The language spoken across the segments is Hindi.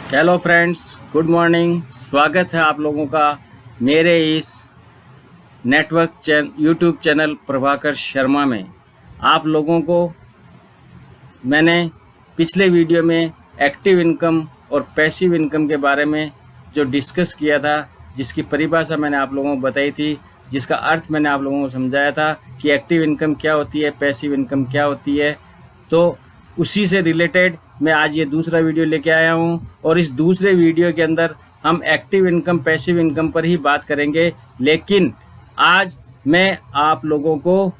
Hello friends, good morning. स्वागत है आप लोगों का मेरे इस यूट्यूब चैनल प्रभाकर शर्मा में। आप लोगों को मैंने पिछले वीडियो में एक्टिव इनकम और पैसिव इनकम के बारे में जो डिस्कस किया था, जिसकी परिभाषा मैंने आप लोगों को बताई थी, जिसका अर्थ मैंने आप लोगों को समझाया था कि एक्टिव इनकम क्या होती है, पैसिव इनकम क्या होती है। तो उसी से रिलेटेड मैं आज ये दूसरा वीडियो लेके आया हूँ और इस दूसरे वीडियो के अंदर हम एक्टिव इनकम पैसिव इनकम पर ही बात करेंगे। लेकिन आज मैं आप लोगों को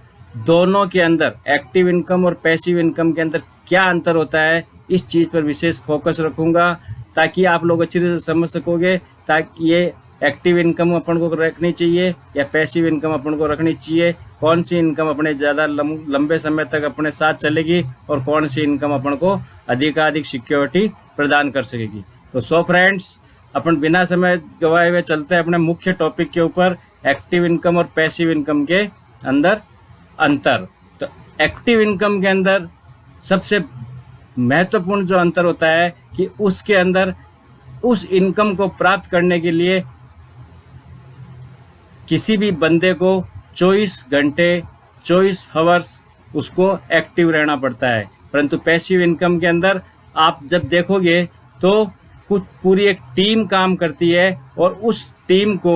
दोनों के अंदर एक्टिव इनकम और पैसिव इनकम के अंदर क्या अंतर होता है, इस चीज़ पर विशेष फोकस रखूँगा ताकि आप लोग अच्छी तरह से समझ सकोगे। ताकि ये एक्टिव इनकम अपन को रखनी चाहिए या पैसिव इनकम अपन को रखनी चाहिए, कौन सी इनकम अपने ज़्यादा लंबे समय तक अपने साथ चलेगी और कौन सी इनकम अपन को अधिकाधिक सिक्योरिटी प्रदान कर सकेगी। तो सो फ्रेंड्स, अपन बिना समय गवाए हुए चलते हैं अपने मुख्य टॉपिक के ऊपर, एक्टिव इनकम और पैसिव इनकम के अंदर अंतर। तो एक्टिव इनकम के अंदर सबसे महत्वपूर्ण जो अंतर होता है कि उसके अंदर उस इनकम को प्राप्त करने के लिए किसी भी बंदे को 24 घंटे 24 हावर्स उसको एक्टिव रहना पड़ता है। परंतु पैसिव इनकम के अंदर आप जब देखोगे तो कुछ पूरी एक टीम काम करती है और उस टीम को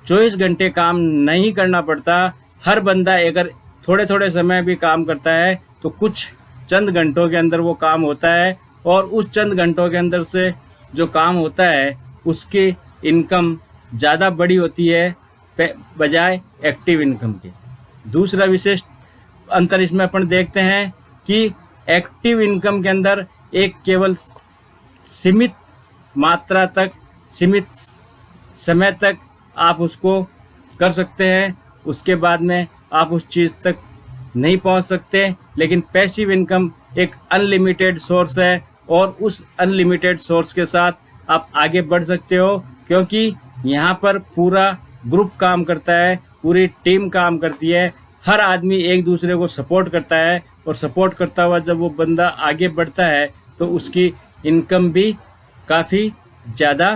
24 घंटे काम नहीं करना पड़ता। हर बंदा अगर थोड़े थोड़े समय भी काम करता है तो कुछ चंद घंटों के अंदर वो काम होता है और उस चंद घंटों के अंदर से जो काम होता है उसकी इनकम ज़्यादा बड़ी होती है बजाय एक्टिव इनकम के। दूसरा विशेष अंतर इसमें अपन देखते हैं कि एक्टिव इनकम के अंदर एक केवल सीमित मात्रा तक, सीमित समय तक आप उसको कर सकते हैं, उसके बाद में आप उस चीज़ तक नहीं पहुंच सकते। लेकिन पैसिव इनकम एक अनलिमिटेड सोर्स है और उस अनलिमिटेड सोर्स के साथ आप आगे बढ़ सकते हो, क्योंकि यहाँ पर पूरा ग्रुप काम करता है, पूरी टीम काम करती है, हर आदमी एक दूसरे को सपोर्ट करता है और सपोर्ट करता हुआ जब वो बंदा आगे बढ़ता है तो उसकी इनकम भी काफ़ी ज़्यादा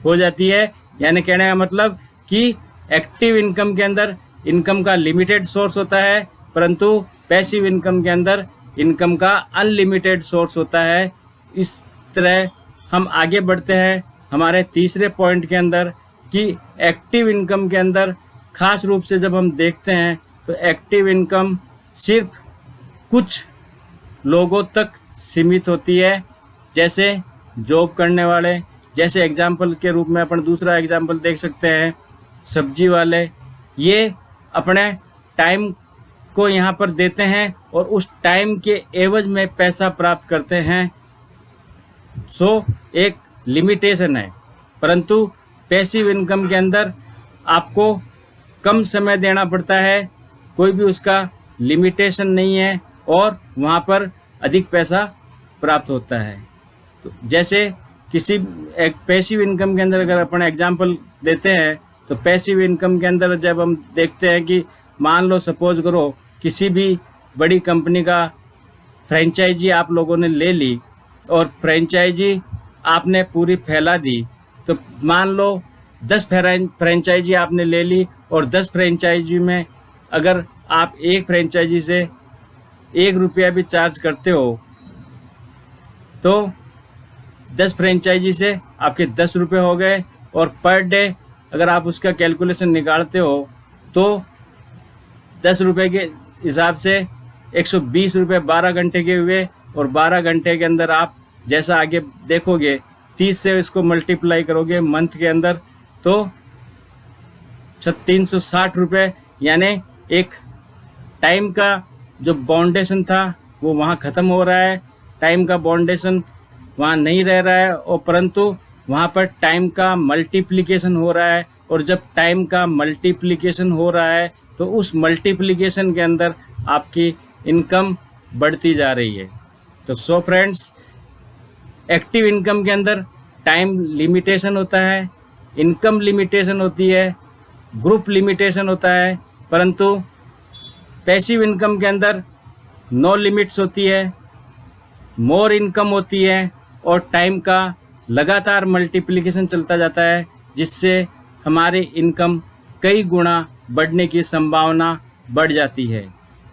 हो जाती है। यानी कहने का मतलब कि एक्टिव इनकम के अंदर इनकम का लिमिटेड सोर्स होता है, परंतु पैसिव इनकम के अंदर इनकम का अनलिमिटेड सोर्स होता है। इस तरह हम आगे बढ़ते हैं हमारे तीसरे पॉइंट के अंदर कि एक्टिव इनकम के अंदर खास रूप से जब हम देखते हैं तो एक्टिव इनकम सिर्फ कुछ लोगों तक सीमित होती है, जैसे जॉब करने वाले। जैसे एग्जाम्पल के रूप में अपन दूसरा एग्जाम्पल देख सकते हैं, सब्जी वाले। ये अपने टाइम को यहाँ पर देते हैं और उस टाइम के एवज में पैसा प्राप्त करते हैं। सो एक लिमिटेशन है। परंतु पैसिव इनकम के अंदर आपको कम समय देना पड़ता है, कोई भी उसका लिमिटेशन नहीं है और वहाँ पर अधिक पैसा प्राप्त होता है। तो जैसे किसी एक पैसिव इनकम के अंदर अगर अपन एग्जांपल देते हैं तो पैसिव इनकम के अंदर जब हम देखते हैं कि मान लो सपोज करो किसी भी बड़ी कंपनी का फ्रेंचाइजी आप लोगों ने ले ली और फ्रेंचाइजी आपने पूरी फैला दी। तो मान लो 10 फ्रेंचाइजी आपने ले ली और 10 फ्रेंचाइजी में अगर आप एक फ्रेंचाइजी से 1 रुपया भी चार्ज करते हो तो 10 फ्रेंचाइजी से आपके 10 रुपये हो गए और पर डे अगर आप उसका कैलकुलेशन निकालते हो तो 10 रुपये के हिसाब से 120 रुपये 12 घंटे के हुए और 12 घंटे के अंदर आप जैसा आगे देखोगे 30 से इसको मल्टीप्लाई करोगे मंथ के अंदर तो 360 रुपये। यानी एक टाइम का जो बाउंडेशन था वो वहाँ ख़त्म हो रहा है, टाइम का बाउंडेशन वहाँ नहीं रह रहा है और परंतु वहाँ पर टाइम का मल्टीप्लिकेशन हो रहा है। और जब टाइम का मल्टीप्लिकेशन हो रहा है तो उस मल्टीप्लिकेशन के अंदर आपकी इनकम बढ़ती जा रही है। तो सो फ्रेंड्स, एक्टिव इनकम के अंदर टाइम लिमिटेशन होता है, इनकम लिमिटेशन होती है, ग्रुप लिमिटेशन होता है, परंतु पैसिव इनकम के अंदर नो लिमिट्स होती है, मोर इनकम होती है और टाइम का लगातार मल्टीप्लिकेशन चलता जाता है, जिससे हमारी इनकम कई गुना बढ़ने की संभावना बढ़ जाती है।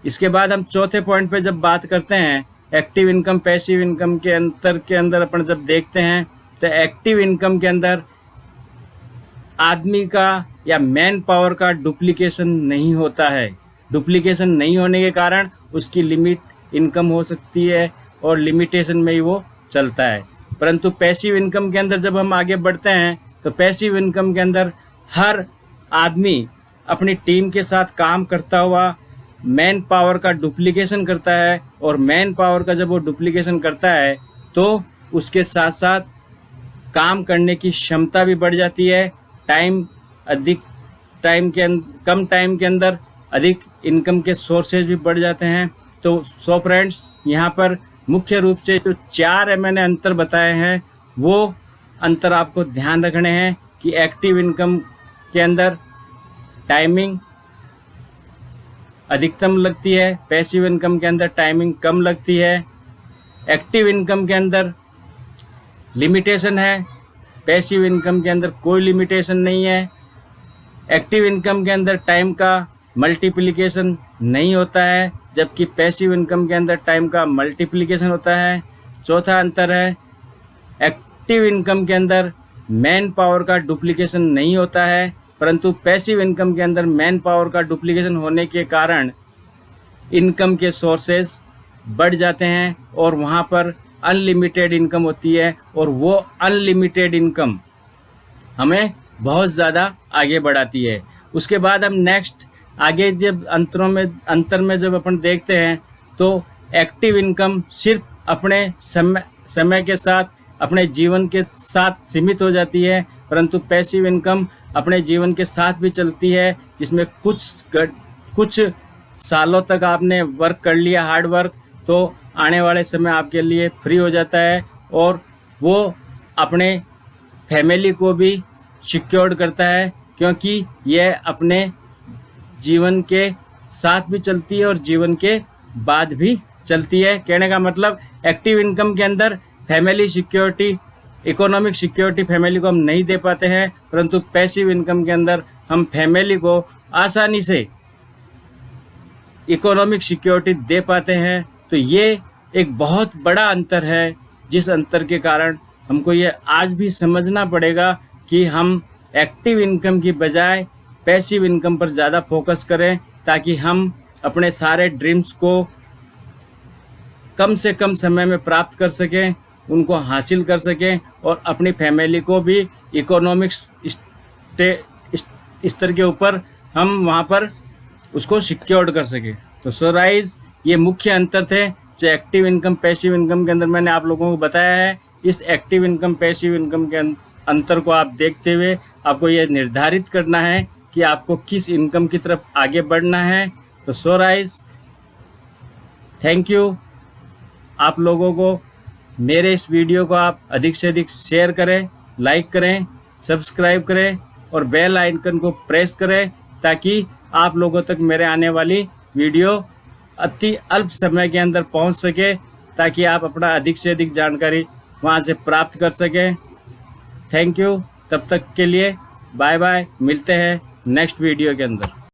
इसके बाद हम चौथे पॉइंट पे जब बात करते हैं एक्टिव इनकम पैसिव इनकम के अंदर अपन जब देखते हैं तो एक्टिव इनकम के अंदर आदमी का या मैन पावर का डुप्लीकेशन नहीं होता है। डुप्लीकेशन नहीं होने के कारण उसकी लिमिट इनकम हो सकती है और लिमिटेशन में ही वो चलता है। परंतु पैसिव इनकम के अंदर जब हम आगे बढ़ते हैं तो पैसिव इनकम के अंदर हर आदमी अपनी टीम के साथ काम करता हुआ मैन पावर का डुप्लीकेशन करता है, और मैन पावर का जब वो डुप्लीकेशन करता है तो उसके साथ साथ काम करने की क्षमता भी बढ़ जाती है। कम टाइम के अंदर अधिक इनकम के सोर्सेज भी बढ़ जाते हैं। तो सो फ्रेंड्स, यहाँ पर मुख्य रूप से जो 4 मैंने अंतर बताए हैं वो अंतर आपको ध्यान रखने हैं कि एक्टिव इनकम के अंदर टाइमिंग अधिकतम लगती है, पैसिव इनकम के अंदर टाइमिंग कम लगती है। एक्टिव इनकम के अंदर लिमिटेशन है, पैसिव इनकम के अंदर कोई लिमिटेशन नहीं है। एक्टिव इनकम के अंदर टाइम का मल्टीप्लिकेशन नहीं होता है, जबकि पैसिव इनकम के अंदर टाइम का मल्टीप्लिकेशन होता है। चौथा अंतर है एक्टिव इनकम के अंदर मैन पावर का डुप्लीकेशन नहीं होता है, परंतु पैसिव इनकम के अंदर मैन पावर का डुप्लीकेशन होने के कारण इनकम के सोर्सेज बढ़ जाते हैं और वहाँ पर अनलिमिटेड इनकम होती है, और वो अनलिमिटेड इनकम हमें बहुत ज़्यादा आगे बढ़ाती है। उसके बाद हम नेक्स्ट आगे जब अंतर में जब अपन देखते हैं तो एक्टिव इनकम सिर्फ अपने समय के साथ अपने जीवन के साथ सीमित हो जाती है, परंतु पैसिव इनकम अपने जीवन के साथ भी चलती है, जिसमें कुछ सालों तक आपने वर्क कर लिया हार्ड वर्क, तो आने वाले समय आपके लिए फ्री हो जाता है और वो अपने फैमिली को भी सिक्योर्ड करता है, क्योंकि यह अपने जीवन के साथ भी चलती है और जीवन के बाद भी चलती है। कहने का मतलब एक्टिव इनकम के अंदर family security, economic security family को हम नहीं दे पाते हैं, परंतु पैसिव इनकम के अंदर हम फैमिली को आसानी से इकोनॉमिक सिक्योरिटी दे पाते हैं। तो ये एक बहुत बड़ा अंतर है, जिस अंतर के कारण हमको ये आज भी समझना पड़ेगा कि हम एक्टिव इनकम की बजाय पैसिव इनकम पर ज़्यादा फोकस करें, ताकि हम अपने सारे ड्रीम्स को कम से कम समय में प्राप्त कर सकें, उनको हासिल कर सकें और अपनी फैमिली को भी इकोनॉमिक्स स्तर के ऊपर हम वहाँ पर उसको सिक्योर्ड कर सकें। तो सो गाइस, ये मुख्य अंतर थे जो एक्टिव इनकम पैसिव इनकम के अंदर मैंने आप लोगों को बताया है। इस एक्टिव इनकम पैसिव इनकम के अंतर को आप देखते हुए आपको ये निर्धारित करना है कि आपको किस इनकम की तरफ आगे बढ़ना है। तो सो गाइस, थैंक यू। आप लोगों को मेरे इस वीडियो को आप अधिक से अधिक शेयर करें, लाइक करें, सब्सक्राइब करें और बेल आइकन को प्रेस करें, ताकि आप लोगों तक मेरे आने वाली वीडियो अति अल्प समय के अंदर पहुंच सके, ताकि आप अपना अधिक से अधिक जानकारी वहां से प्राप्त कर सकें। Thank you. तब तक के लिए बाय बाय, मिलते हैं नेक्स्ट वीडियो के अंदर।